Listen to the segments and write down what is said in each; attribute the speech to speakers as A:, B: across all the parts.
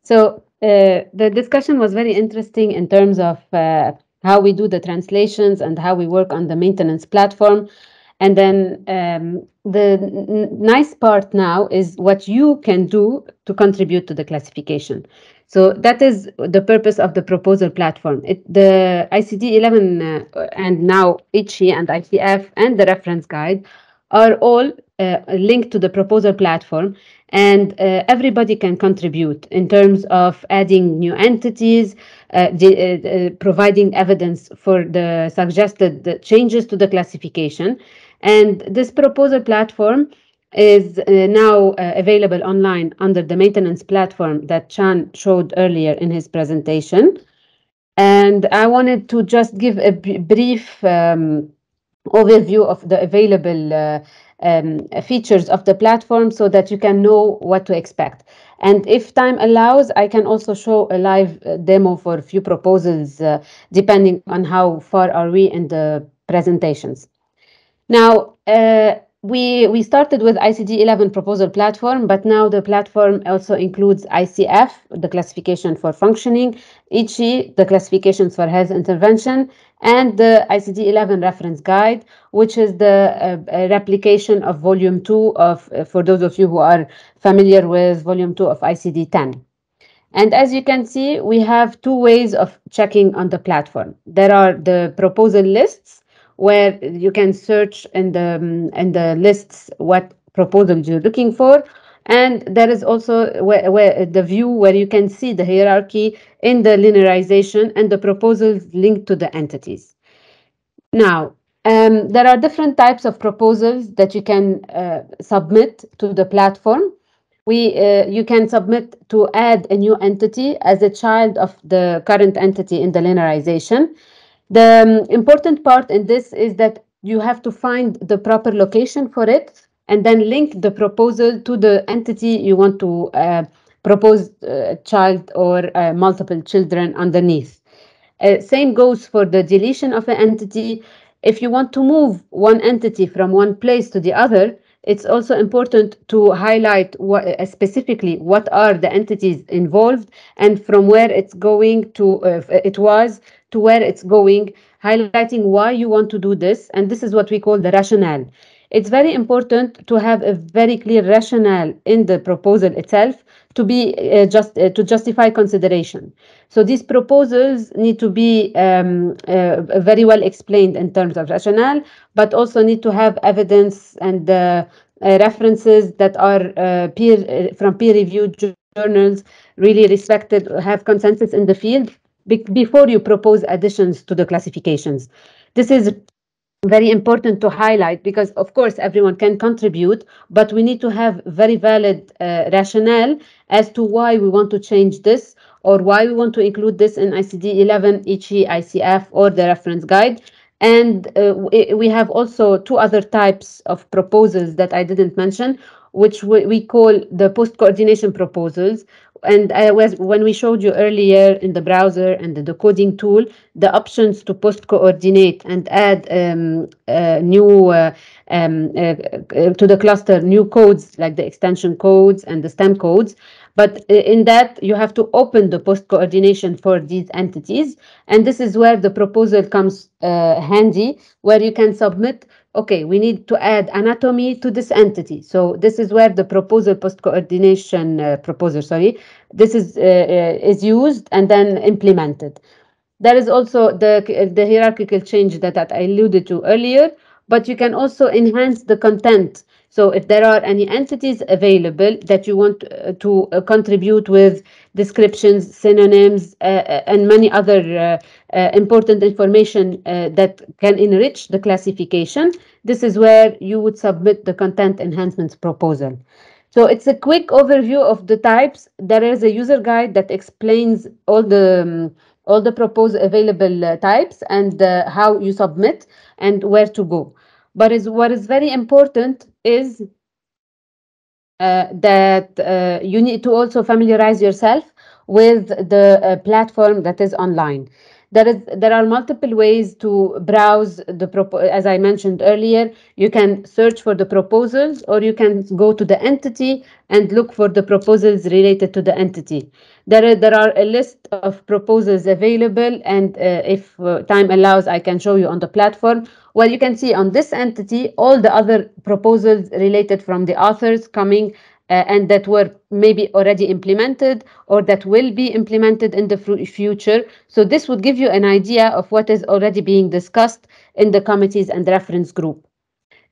A: So the discussion was very interesting in terms of how we do the translations and how we work on the maintenance platform. And then the nice part now is what you can do to contribute to the classification. So that is the purpose of the proposal platform. The ICD-11 and now ICHI and ICF and the reference guide are all linked to the proposal platform, and everybody can contribute in terms of adding new entities, providing evidence for the suggested changes to the classification. And this proposal platform is now available online under the maintenance platform that Chan showed earlier in his presentation. And I wanted to just give a brief overview of the available features of the platform so that you can know what to expect. And if time allows, I can also show a live demo for a few proposals, depending on how far are we in the presentations. Now, we started with ICD-11 proposal platform, but now the platform also includes ICF, the classification for functioning, ICHI, the classifications for health intervention, and the ICD-11 reference guide, which is the replication of volume 2 of, for those of you who are familiar with volume 2 of ICD-10. And as you can see, we have two ways of checking on the platform. There are the proposal lists, where you can search in the lists what proposals you're looking for. And there is also where the view where you can see the hierarchy in the linearization and the proposals linked to the entities. Now, there are different types of proposals that you can submit to the platform. You can submit to add a new entity as a child of the current entity in the linearization. The important part in this is that you have to find the proper location for it and then link the proposal to the entity you want to propose a child or multiple children underneath. Same goes for the deletion of an entity. If you want to move one entity from one place to the other, it's also important to highlight specifically what are the entities involved and from where it's going to, it was to where it's going, highlighting why you want to do this. And this is what we call the rationale. It's very important to have a very clear rationale in the proposal itself to be to justify consideration. So these proposals need to be very well explained in terms of rationale, but also need to have evidence and references that are from peer-reviewed journals, really respected, have consensus in the field before you propose additions to the classifications. This is very important to highlight because, of course, everyone can contribute, but we need to have very valid rationale as to why we want to change this or why we want to include this in ICD-11, ICHI, ICF, or the reference guide. And we have also two other types of proposals that I didn't mention, which we call the post-coordination proposals. And when we showed you earlier in the browser and the decoding tool, the options to post-coordinate and add new to the cluster new codes like the extension codes and the stem codes. But in that, you have to open the post-coordination for these entities. And this is where the proposal comes handy, where you can submit, okay, we need to add anatomy to this entity. So this is where the proposal post-coordination this is used and then implemented. There is also the hierarchical change that I alluded to earlier, but you can also enhance the content. So if there are any entities available that you want to contribute with descriptions, synonyms, and many other important information that can enrich the classification, this is where you would submit the content enhancements proposal. So it's a quick overview of the types. There is a user guide that explains all the proposed available types and how you submit and where to go. But what is very important is that you need to also familiarize yourself with the platform that is online. There are multiple ways to browse as I mentioned earlier. You can search for the proposals, or you can go to the entity and look for the proposals related to the entity. There are a list of proposals available, and if time allows, I can show you on the platform. Well, you can see on this entity all the other proposals related from the authors coming and that were maybe already implemented or that will be implemented in the future. So this would give you an idea of what is already being discussed in the committees and reference group.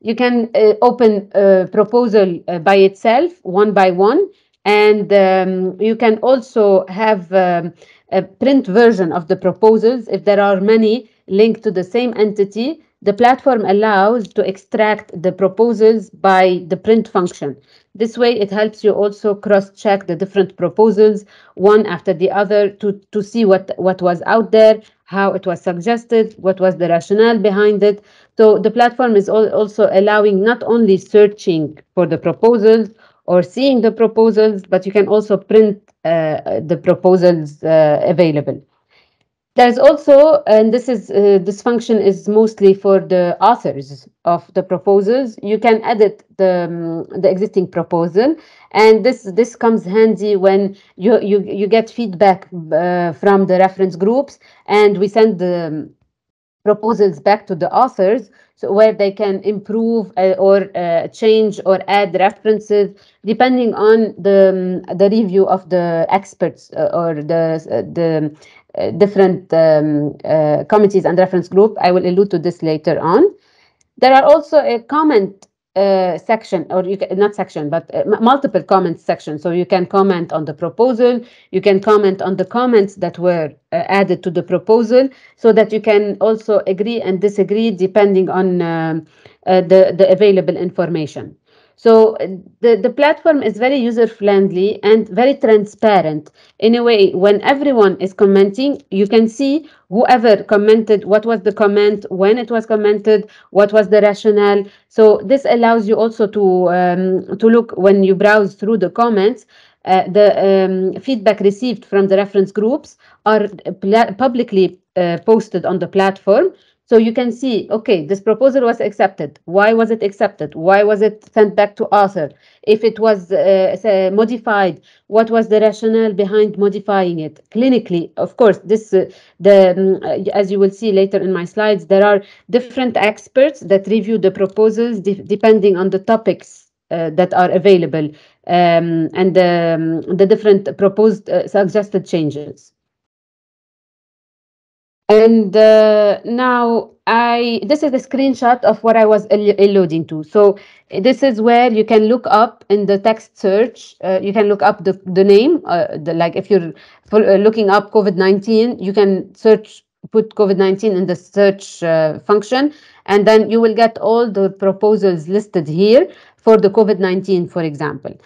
A: You can open a proposal by itself, one by one, and you can also have a print version of the proposals. If there are many linked to the same entity, the platform allows to extract the proposals by the print function. This way, it helps you also cross-check the different proposals, one after the other, to see what was out there, how it was suggested, what was the rationale behind it. So the platform is also allowing not only searching for the proposals or seeing the proposals, but you can also print the proposals available. There's also, and this function is mostly for the authors of the proposals. You can edit the existing proposal, and this comes handy when you get feedback from the reference groups, and we send the proposals back to the authors, so where they can improve or change or add references depending on the review of the experts or the different committees and reference group. I will allude to this later on. There are also a comment section, or you can, not section, but multiple comments section. So you can comment on the proposal, you can comment on the comments that were added to the proposal, so that you can also agree and disagree depending on the available information. So the platform is very user friendly and very transparent. In a way, when everyone is commenting, you can see whoever commented, what was the comment, when it was commented, what was the rationale. So this allows you also to look when you browse through the comments. The feedback received from the reference groups are publicly posted on the platform. So you can see, okay, this proposal was accepted. Why was it accepted? Why was it sent back to author? If it was modified, what was the rationale behind modifying it? Clinically, of course, this as you will see later in my slides, there are different experts that review the proposals depending on the topics that are available and the different proposed suggested changes. And now this is a screenshot of what I was alluding to. So this is where you can look up in the text search, you can look up the name, like if you're looking up COVID-19, you can search, put COVID-19 in the search function, and then you will get all the proposals listed here for the COVID-19, for example.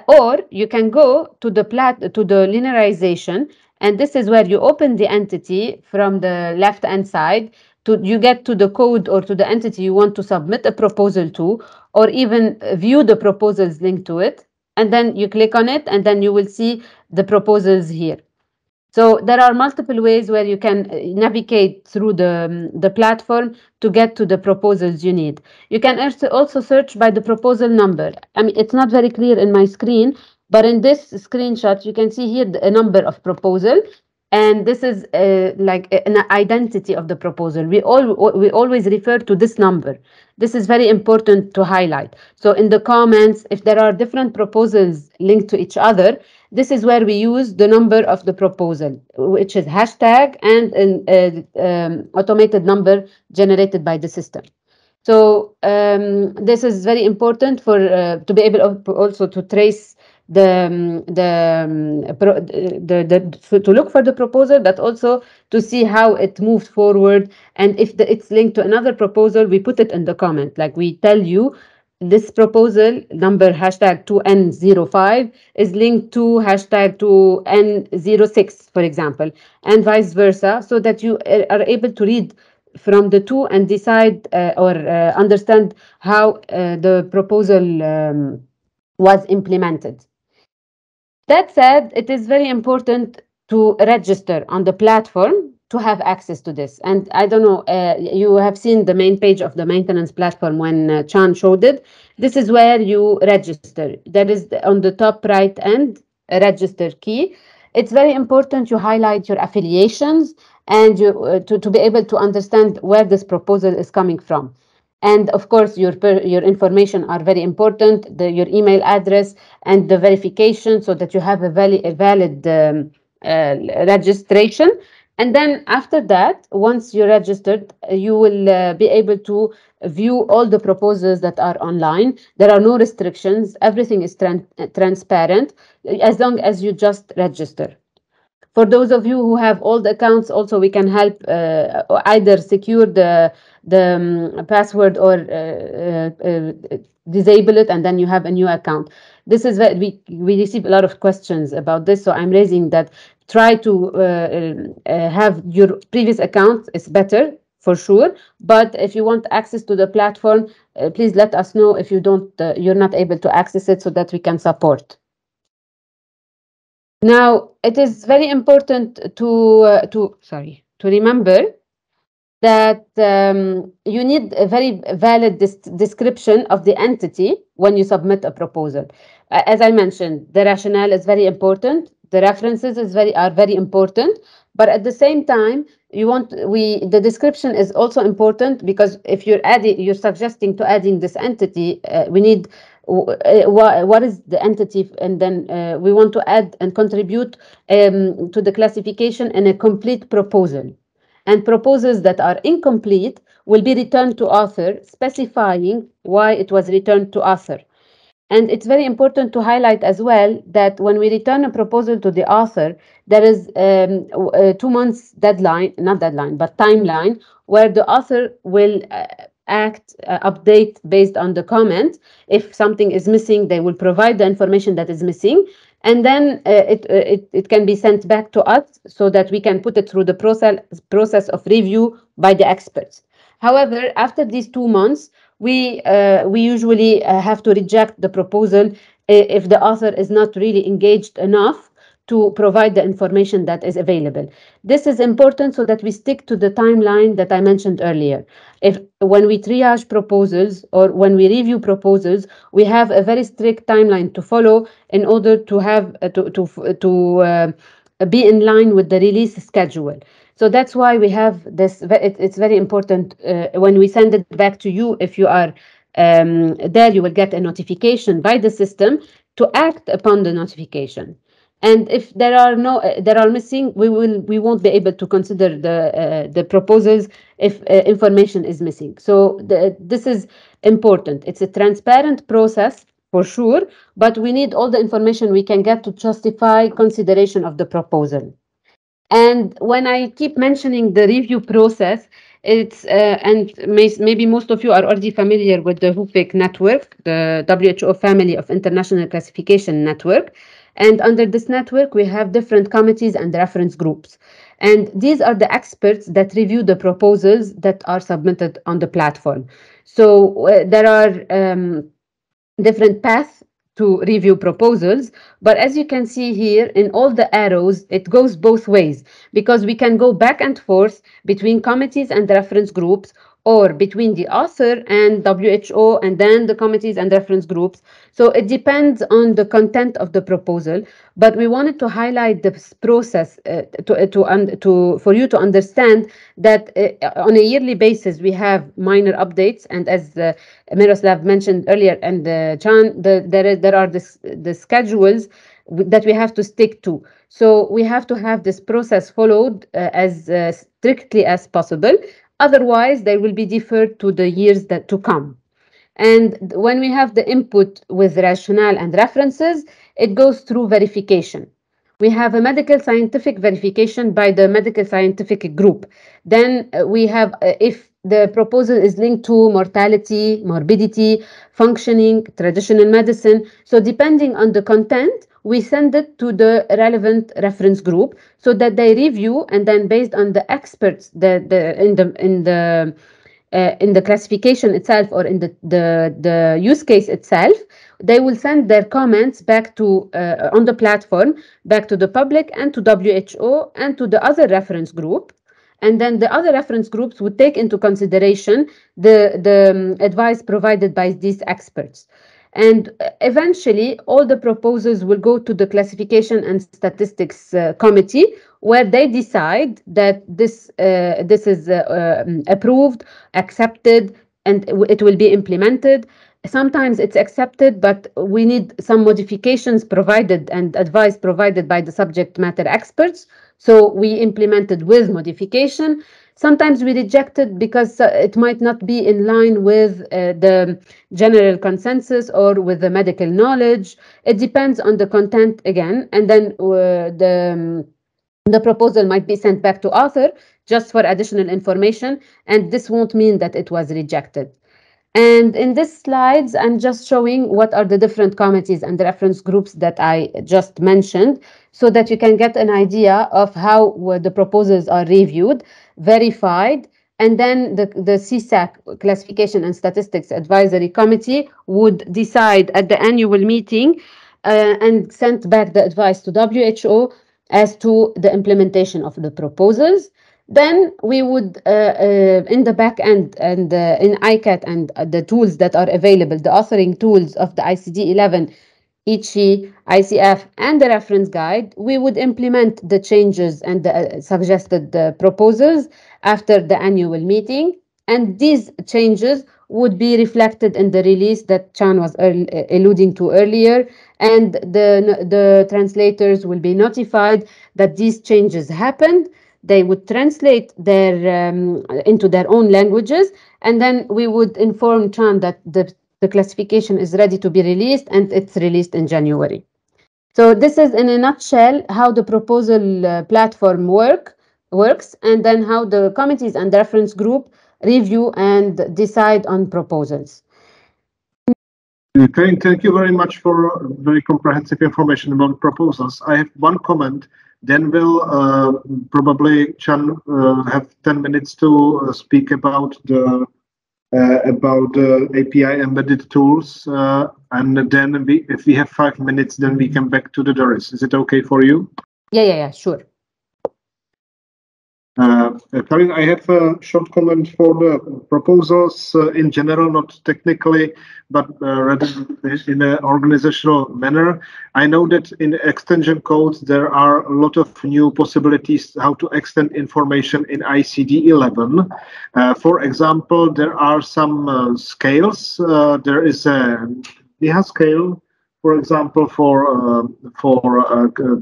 A: Or you can go to the linearization, and this is where you open the entity from the left hand side. You get to the code or to the entity you want to submit a proposal to, or even view the proposals linked to it, and then you click on it, and then you will see the proposals here. So there are multiple ways where you can navigate through the platform to get to the proposals you need. You can also search by the proposal number. I mean, it's not very clear in my screen, but in this screenshot, you can see here a number of proposal. And this is like an identity of the proposal. We always refer to this number. This is very important to highlight. So in the comments, if there are different proposals linked to each other, this is where we use the number of the proposal, which is hashtag and an automated number generated by the system. So this is very important for to be able also to trace to look for the proposal, but also to see how it moved forward. And if it's linked to another proposal, we put it in the comment, like we tell you this proposal number hashtag 2N05 is linked to hashtag 2N06, for example, and vice versa, so that you are able to read from the two and decide or understand how the proposal was implemented. That said, it is very important to register on the platform to have access to this. And I don't know, you have seen the main page of the maintenance platform when Chan showed it. This is where you register. That is on the top right end, a register key. it's very important you highlight your affiliations and to be able to understand where this proposal is coming from. And of course, your information are very important, your email address and the verification so that you have a valid registration. And then after that, once you're registered, you will be able to view all the proposals that are online. There are no restrictions. Everything is transparent as long as you just register. For those of you who have old accounts, also we can help either secure the password or disable it, and then you have a new account. This is where we receive a lot of questions about this, so I'm raising that. Try to have your previous account is better for sure, but if you want access to the platform, please let us know if you're not able to access it so that we can support. Now, it is very important to remember that you need a very valid description of the entity when you submit a proposal. As I mentioned, the rationale is very important. The references are very important, but at the same time, the description is also important, because if you're suggesting to adding this entity, we need what is the entity, and then we want to add and contribute to the classification in a complete proposal. And proposals that are incomplete will be returned to author, specifying why it was returned to author. And it's very important to highlight as well that when we return a proposal to the author, there is a 2 months deadline, not deadline, but timeline, where the author will update based on the comment. If something is missing, they will provide the information that is missing. And then it can be sent back to us so that we can put it through the process of review by the experts. However, after these 2 months, we usually have to reject the proposal if the author is not really engaged enough to provide the information that is available. This is important so that we stick to the timeline that I mentioned earlier. When we triage proposals or when we review proposals, we have a very strict timeline to follow in order to have be in line with the release schedule. So that's why we have this. It's very important when we send it back to you. If you are there, you will get a notification by the system to act upon the notification. And if there are missing, we won't be able to consider the proposals if information is missing. So this is important. It's a transparent process for sure, but we need all the information we can get to justify consideration of the proposal. And when I keep mentioning the review process, maybe most of you are already familiar with the WHO-FIC network, the WHO Family of International Classification Network. And under this network, we have different committees and reference groups. And these are the experts that review the proposals that are submitted on the platform. So there are different paths to review proposals, but as you can see here in all the arrows, it goes both ways, because we can go back and forth between committees and reference groups, or between the author and WHO and then the committees and reference groups. So it depends on the content of the proposal, but we wanted to highlight this process for you to understand that on a yearly basis we have minor updates, and as Miroslav mentioned earlier, and John, there are the schedules that we have to stick to. So we have to have this process followed as strictly as possible. Otherwise, they will be deferred to the years to come. And when we have the input with rationale and references, it goes through verification. We have a medical scientific verification by the medical scientific group. Then we have, if the proposal is linked to mortality, morbidity, functioning, traditional medicine. So depending on the content, we send it to the relevant reference group so that they review, and then based on the experts in the classification itself, or in the use case itself, they will send their comments back to on the platform, back to the public and to WHO and to the other reference group. And then the other reference groups would take into consideration the advice provided by these experts. And eventually, all the proposals will go to the Classification and Statistics Committee, where they decide that this is approved, accepted, and it will be implemented. Sometimes it's accepted, but we need some modifications provided and advice provided by the subject matter experts. So we implemented with modification. Sometimes we reject it because it might not be in line with the general consensus or with the medical knowledge. It depends on the content again. And then the proposal might be sent back to author just for additional information, and this won't mean that it was rejected. And in these slides, I'm just showing what are the different committees and reference groups that I just mentioned, so that you can get an idea of how the proposals are reviewed, verified, and then the CSAC, Classification and Statistics Advisory Committee, would decide at the annual meeting and send back the advice to WHO as to the implementation of the proposals. Then we would, in the back end and in ICAT and the tools that are available, the authoring tools of the ICD-11, ICHI, ICF, and the reference guide, we would implement the changes and the suggested proposals after the annual meeting. And these changes would be reflected in the release that Chan was alluding to earlier. And the translators will be notified that these changes happened. They would translate their into their own languages, and then we would inform Chan that the classification is ready to be released, and it's released in January. So this is in a nutshell how the proposal platform works, and then how the committees and reference group review and decide on proposals.
B: Carine, thank you very much for very comprehensive information about proposals. I have one comment. Then we'll probably Chan have 10 minutes to speak about the API embedded tools, and then if we have 5 minutes, then we come back to the Doris. Is it okay for you?
A: Yeah, sure.
B: Carine, I have a short comment for the proposals in general, not technically, but rather in an organizational manner. I know that in extension codes, there are a lot of new possibilities how to extend information in ICD-11. For example, there are some scales. There is a NIHA scale, for example, for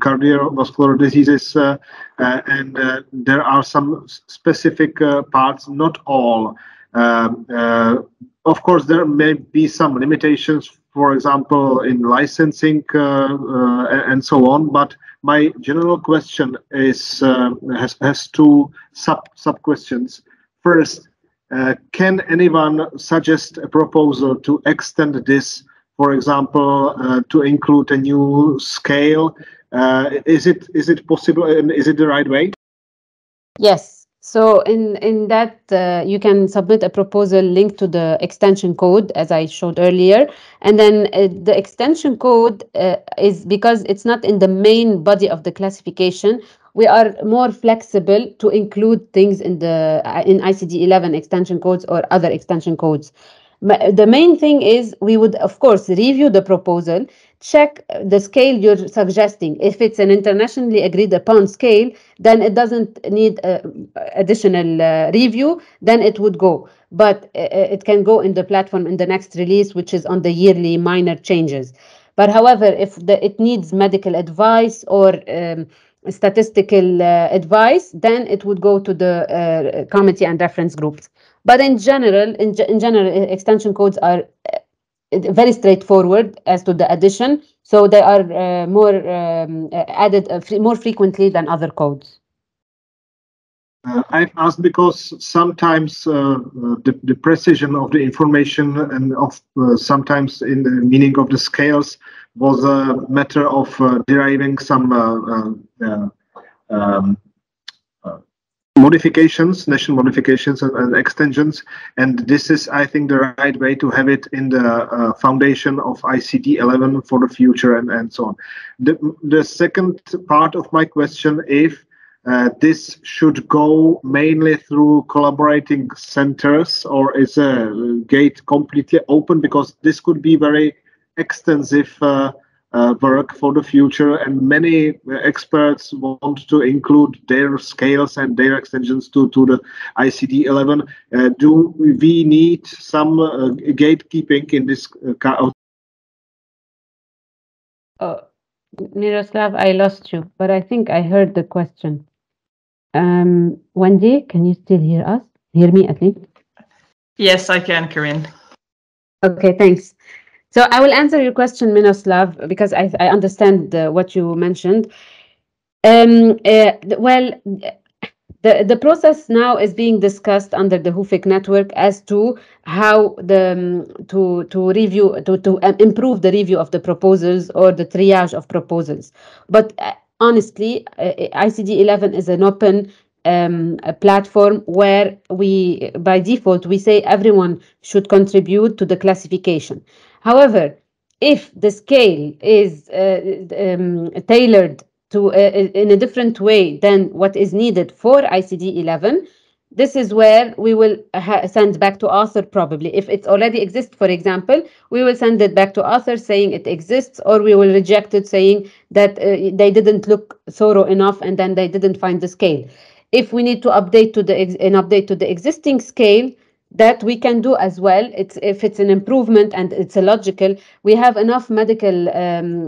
B: cardiovascular diseases, and there are some specific parts, not all. Of course, there may be some limitations, for example, in licensing and so on. But my general question is has two sub questions. First, can anyone suggest a proposal to extend this? For example, to include a new scale, is it possible, and is it the right way?
A: Yes. So in that you can submit a proposal linked to the extension code, as I showed earlier, and then the extension code is, because it's not in the main body of the classification, we are more flexible to include things in ICD-11 extension codes or other extension codes. The main thing is we would, of course, review the proposal, check the scale you're suggesting. If it's an internationally agreed upon scale, then it doesn't need additional review, then it would go. But it can go in the platform in the next release, which is on the yearly minor changes. But however, if it needs medical advice or statistical advice, then it would go to the committee and reference groups. But in general, extension codes are very straightforward as to the addition, so they are more added more frequently than other codes.
B: I've asked because sometimes the precision of the information and of sometimes in the meaning of the scales was a matter of deriving some modifications, national modifications and extensions, and this is, I think, the right way to have it in the foundation of ICD-11 for the future and so on. The second part of my question, if this should go mainly through collaborating centers, or is a gate completely open? Because this could be very extensive work for the future, and many experts want to include their scales and their extensions to the ICD-11. Do we need some gatekeeping in this
A: Oh, Miroslav, I lost you, but I think I heard the question. Wendy, can you still hear us? Hear me at least?
C: Yes, I can, Carine.
A: Okay, thanks. So I will answer your question, Miroslav, because I understand what you mentioned. Well, the process now is being discussed under the WHO-FIC network as to how to review to improve the review of the proposals or the triage of proposals. But honestly, ICD-11 is an open a platform where we, by default, we say everyone should contribute to the classification. However, if the scale is tailored to in a different way than what is needed for ICD-11, this is where we will send back to author probably. If it already exists, for example, we will send it back to author saying it exists, or we will reject it saying that they didn't look thorough enough and then they didn't find the scale. If we need to update to an update to the existing scale, that we can do as well. It's if it's an improvement and it's a logical. We have enough medical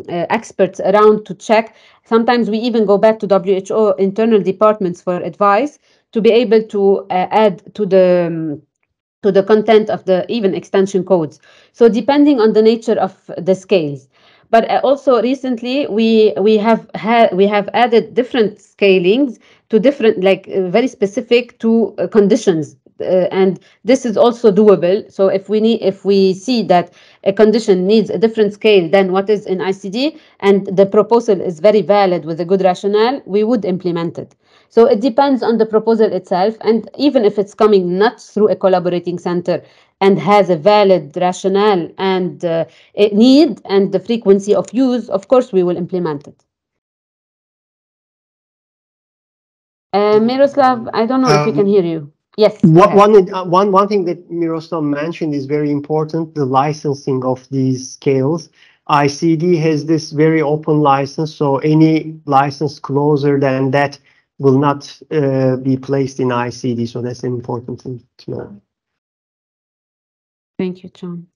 A: experts around to check. Sometimes we even go back to WHO internal departments for advice to be able to add to the content of the even extension codes. So depending on the nature of the scales. But also recently we have added different scalings to different very specific to conditions. And this is also doable. So if we see that a condition needs a different scale than what is in ICD, and the proposal is very valid with a good rationale, we would implement it. So it depends on the proposal itself, and even if it's coming not through a collaborating center and has a valid rationale and need and the frequency of use, of course we will implement it. Miroslav, I don't know if we can hear you. Yes.
D: One thing that Miroslav mentioned is very important, the licensing of these scales. ICD has this very open license, so any license closer than that will not be placed in ICD, so that's an important thing to know.
A: Thank you, John.